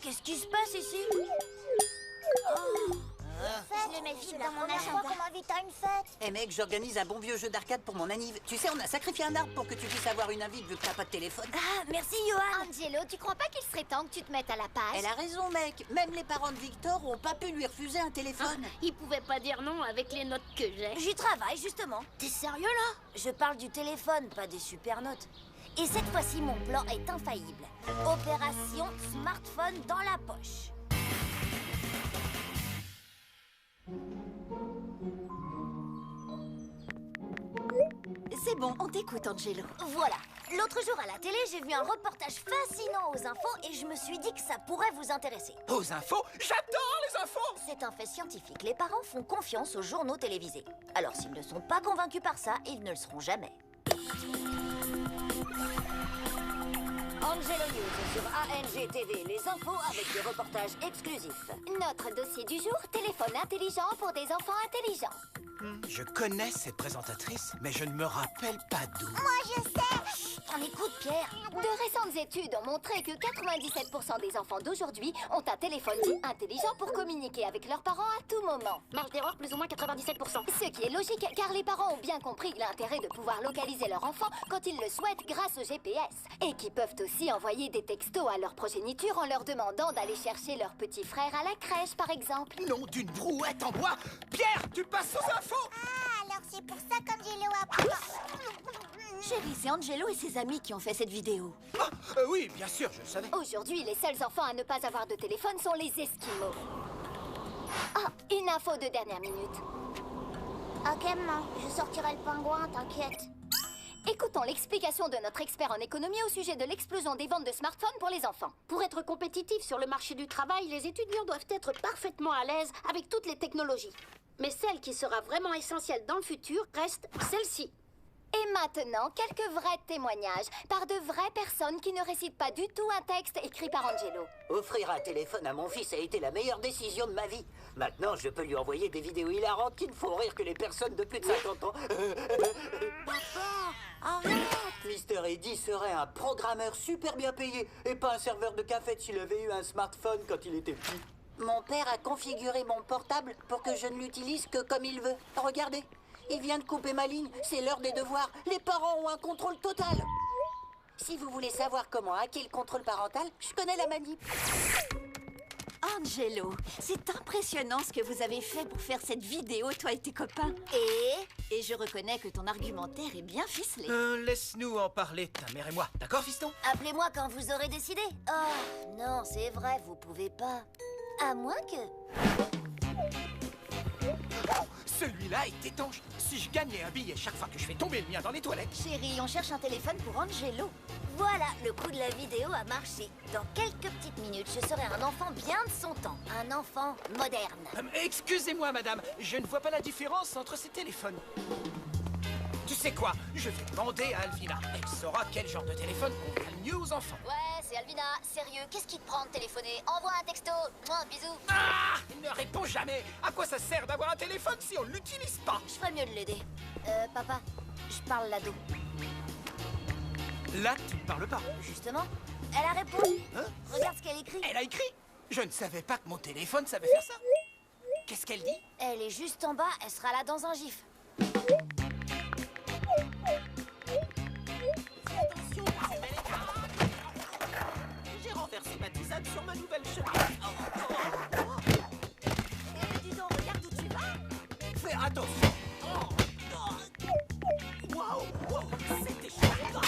Qu'est-ce qui se passe ici? Je le mets vite dans mon agenda. Qu'on m'invite à une fête. Eh mec, j'organise un bon vieux jeu d'arcade pour mon anniv. Tu sais, on a sacrifié un arbre pour que tu puisses avoir une invite vu que t'as pas de téléphone. Ah, merci Johan. Angelo, tu crois pas qu'il serait temps que tu te mettes à la page? Elle a raison, mec. Même les parents de Victor ont pas pu lui refuser un téléphone. Il pouvait pas dire non avec les notes que j'ai. J'y travaille justement. T'es sérieux là? Je parle du téléphone, pas des super notes. Et cette fois-ci, mon plan est infaillible. Opération smartphone dans la poche. C'est bon, on t'écoute, Angelo. Voilà. L'autre jour à la télé, j'ai vu un reportage fascinant aux infos et je me suis dit que ça pourrait vous intéresser. Aux infos? J'adore les infos! C'est un fait scientifique. Les parents font confiance aux journaux télévisés. Alors s'ils ne sont pas convaincus par ça, ils ne le seront jamais. Angelo News sur ANG TV, les infos avec des reportages exclusifs. Notre dossier du jour, téléphone intelligent pour des enfants intelligents. Je connais cette présentatrice, mais je ne me rappelle pas d'où. Moi, je sais! On écoute, Pierre. De récentes études ont montré que 97% des enfants d'aujourd'hui ont un téléphone dit intelligent pour communiquer avec leurs parents à tout moment. Marge d'erreur plus ou moins 97%. Ce qui est logique, car les parents ont bien compris l'intérêt de pouvoir localiser leur enfant quand ils le souhaitent grâce au GPS. Et qui peuvent aussi envoyer des textos à leur progéniture en leur demandant d'aller chercher leur petit frère à la crèche, par exemple. Nom d'une brouette en bois! Pierre, tu passes aux infos! Ah, alors c'est pour ça qu'Angelo a... Chérie, c'est Angelo et ses amis qui ont fait cette vidéo. Ah, oui, bien sûr, je le savais. Aujourd'hui, les seuls enfants à ne pas avoir de téléphone sont les Esquimaux. Ah, une info de dernière minute. Ok, maman, je sortirai le pingouin, t'inquiète. Écoutons l'explication de notre expert en économie au sujet de l'explosion des ventes de smartphones pour les enfants. Pour être compétitifs sur le marché du travail, les étudiants doivent être parfaitement à l'aise avec toutes les technologies. Mais celle qui sera vraiment essentielle dans le futur reste celle-ci. Et maintenant, quelques vrais témoignages par de vraies personnes qui ne récitent pas du tout un texte écrit par Angelo. Offrir un téléphone à mon fils a été la meilleure décision de ma vie. Maintenant, je peux lui envoyer des vidéos hilarantes qui ne font rire que les personnes de plus de 50 ans. Papa, arrête! Mister Eddy serait un programmeur super bien payé et pas un serveur de café s'il avait eu un smartphone quand il était petit. Mon père a configuré mon portable pour que je ne l'utilise que comme il veut. Regardez, il vient de couper ma ligne, c'est l'heure des devoirs. Les parents ont un contrôle total. Si vous voulez savoir comment hacker le contrôle parental, je connais la manip. Angelo, c'est impressionnant ce que vous avez fait pour faire cette vidéo, toi et tes copains. Et je reconnais que ton argumentaire est bien ficelé. Laisse-nous en parler, ta mère et moi. D'accord, fiston? Appelez-moi quand vous aurez décidé. Oh, non, c'est vrai, vous pouvez pas. À moins que... Celui-là est étanche. Si je gagnais un billet chaque fois que je fais tomber le mien dans les toilettes... Chérie, on cherche un téléphone pour Angelo. Voilà, le coup de la vidéo a marché. Dans quelques petites minutes, je serai un enfant bien de son temps. Un enfant moderne. Excusez-moi, madame, je ne vois pas la différence entre ces téléphones. Tu sais quoi? Je vais demander à Alvina. Elle saura quel genre de téléphone convient le mieux aux enfants. Ouais, c'est Alvina. Sérieux, qu'est-ce qui te prend de téléphoner? Envoie un texto. Mouah, bisous. Ah! Il ne répond jamais. À quoi ça sert d'avoir un téléphone si on ne l'utilise pas? Je ferais mieux de l'aider. Papa, je parle l'ado. Là, tu ne parles pas. Justement, elle a répondu. Hein? Regarde ce qu'elle écrit. Elle a écrit. Je ne savais pas que mon téléphone savait faire ça. Qu'est-ce qu'elle dit? Elle est juste en bas, elle sera là dans un gif. Attention, c'est bel écran. J'ai renversé ma tisane sur ma nouvelle chemise. Dis donc, regarde où tu vas. Fais attention. Waouh, wow, c'était chaud.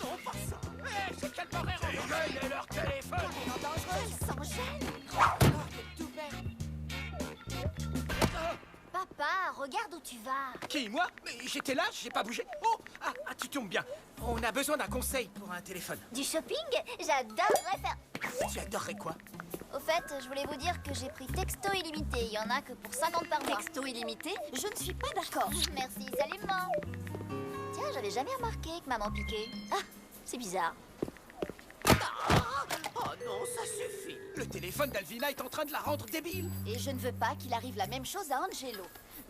Non, pas ça. Hé, c'est quel barrère en gueule et leur téléphone. Elle s'en gêne. Tout bête. Papa, regarde où tu vas. Qui, moi? Mais j'étais là, j'ai pas bougé. Oh, tu tombes bien. On a besoin d'un conseil pour un téléphone. Du shopping? J'adorerais faire. Tu adorerais quoi? Au fait, je voulais vous dire que j'ai pris texto illimité. Il y en a que pour 50 par mois. Texto illimité? Je ne suis pas d'accord. Merci, salut maman. Tiens, j'avais jamais remarqué que maman piquait. Ah, c'est bizarre. Oh non, ça suffit. Le téléphone d'Alvina est en train de la rendre débile. Et je ne veux pas qu'il arrive la même chose à Angelo.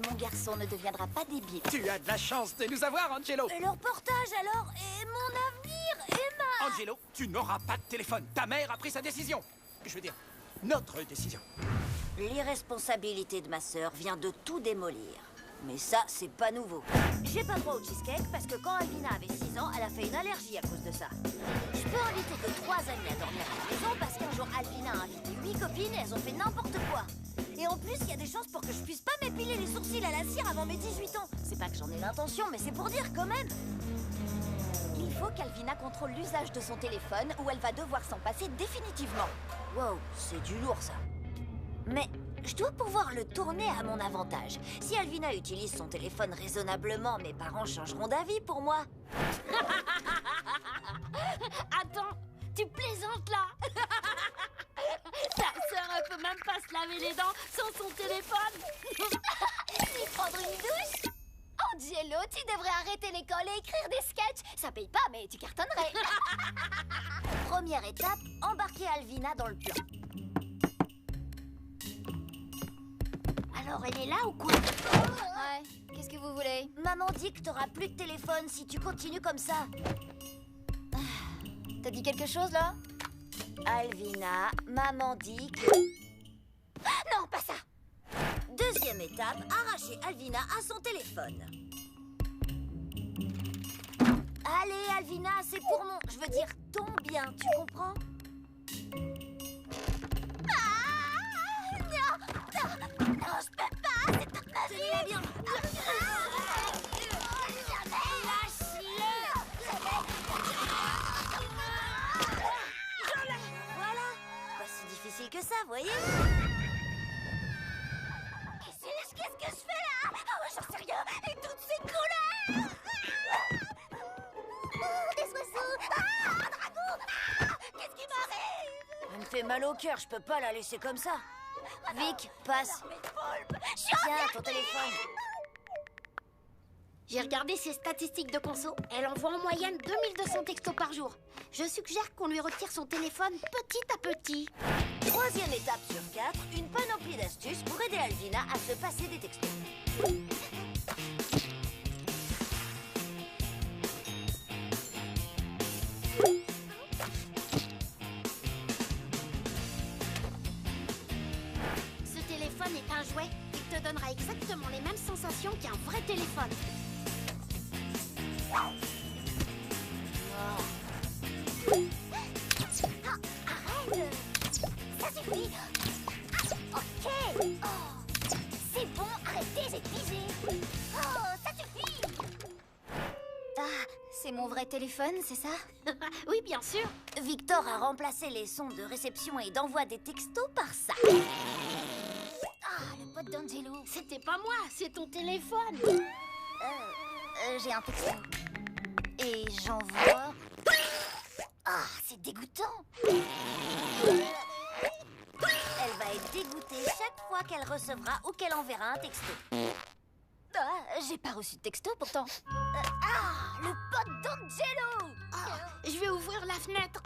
Mon garçon ne deviendra pas débile. Tu as de la chance de nous avoir, Angelo. Et leur portage alors? Et mon avenir? Et ma... Angelo, tu n'auras pas de téléphone. Ta mère a pris sa décision. Je veux dire, notre décision. L'irresponsabilité de ma sœur vient de tout démolir. Mais ça, c'est pas nouveau. J'ai pas droit au cheesecake parce que quand Alvina avait 6 ans, elle a fait une allergie à cause de ça. Je peux inviter que 3 amis à dormir à la maison parce qu'un jour Alvina a invité 8 copines et elles ont fait n'importe quoi. Et en plus, il y a des chances pour que je puisse pas m'épiler les sourcils à la cire avant mes 18 ans. C'est pas que j'en ai l'intention, mais c'est pour dire quand même. Il faut qu'Alvina contrôle l'usage de son téléphone ou elle va devoir s'en passer définitivement. Wow, c'est du lourd ça. Mais je dois pouvoir le tourner à mon avantage. Si Alvina utilise son téléphone raisonnablement, mes parents changeront d'avis pour moi. Attends, tu plaisantes là? Ta sœur, elle peut même pas se laver les dents sans son téléphone. Ni prendre une douche? Angelo, tu devrais arrêter l'école et écrire des sketchs. Ça paye pas, mais tu cartonnerais. Première étape, embarquer Alvina dans le plan. Alors, elle est là ou quoi? Ouais, qu'est-ce que vous voulez? Maman dit que t'auras plus de téléphone si tu continues comme ça. T'as dit quelque chose, là? Alvina, maman dit que... Non, pas ça. Deuxième étape, arracher Alvina à son téléphone. Allez, Alvina, c'est pour mon... Je veux dire, ton bien, tu comprends? Non, je peux pas. C'est toute ma vie. Tenez-la bien. Voilà. Pas si difficile que ça, voyez? Qu'est-ce que je fais là? Oh, j'en sais rien. Et toutes ces couleurs. Des oiseaux. Un dragon. Qu'est-ce qui m'arrive? Elle me fait mal au cœur, je peux pas la laisser comme ça. Vic, passe. Tiens, ton téléphone. J'ai regardé ses statistiques de conso. Elle envoie en moyenne 2200 textos par jour. Je suggère qu'on lui retire son téléphone petit à petit. Troisième étape sur 4, une panoplie d'astuces pour aider Alvina à se passer des textos. Ce téléphone est un jouet. Il te donnera exactement les mêmes sensations qu'un vrai téléphone. Arrête. Ça suffit. Ok. Oh. C'est bon, arrêtez, j'ai pigé. Oh, ça suffit. Ah, c'est mon vrai téléphone, c'est ça? Oui, bien sûr. Victor a remplacé les sons de réception et d'envoi des textos par ça. Ah, le pote d'Angelo. C'était pas moi, c'est ton téléphone. J'ai un texto. Et j'envoie... Ah, c'est dégoûtant. Elle va être dégoûtée chaque fois qu'elle recevra ou qu'elle enverra un texto. Ah, j'ai pas reçu de texto pourtant. Ah, le pote d'Angelo. Je vais ouvrir la fenêtre.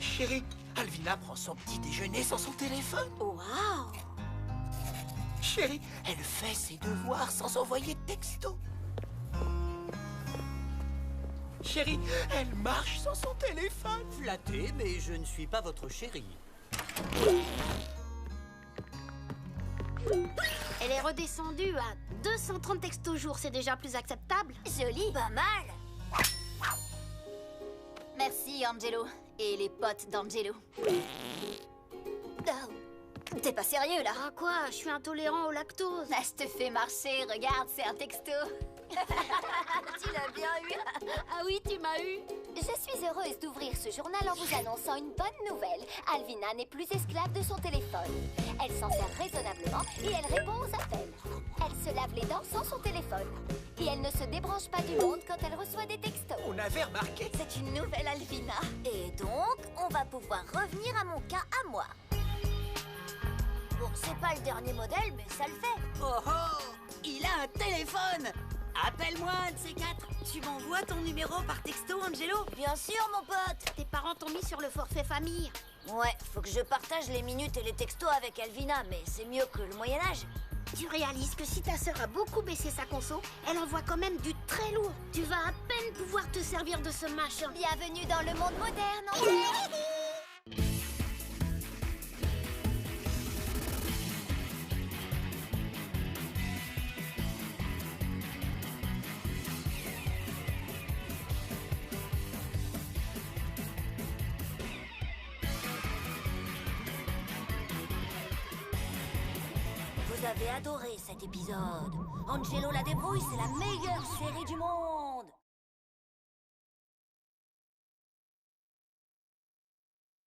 Chérie, Alvina prend son petit déjeuner sans son téléphone. Waouh. Chérie, elle fait ses devoirs sans envoyer de texto. Chérie, elle marche sans son téléphone. Flatté, mais je ne suis pas votre chérie. Elle est redescendue à 230 textos au jour. C'est déjà plus acceptable. Joli. Pas mal. Merci, Angelo. Et les potes d'Angelo. Oh, t'es pas sérieux, là? Ah quoi? Je suis intolérant au lactose. Ah, je te fais marcher, regarde, c'est un texto. Tu l'as bien eu. Ah oui, tu m'as eu. Je suis heureuse d'ouvrir ce journal en vous annonçant une bonne nouvelle. Alvina n'est plus esclave de son téléphone. Elle s'en sert raisonnablement et elle répond aux appels. Elle se lave les dents sans son téléphone. Et elle ne se débranche pas du monde quand elle reçoit des textos. On avait remarqué. C'est une nouvelle Alvina. Et donc, on va pouvoir revenir à mon cas à moi. Bon, C'est pas le dernier modèle, mais ça le fait. Oh oh! Il a un téléphone! Appelle-moi un de ces quatre. Tu m'envoies ton numéro par texto, Angelo? Bien sûr, mon pote. Tes parents t'ont mis sur le forfait famille. Ouais, faut que je partage les minutes et les textos avec Alvina, mais c'est mieux que le Moyen-Âge. Tu réalises que si ta sœur a beaucoup baissé sa conso, elle envoie quand même du très lourd. Tu vas à peine pouvoir te servir de ce machin. Bienvenue dans le monde moderne, Angèle. Vous avez adoré cet épisode. Angelo la débrouille, c'est la meilleure série du monde.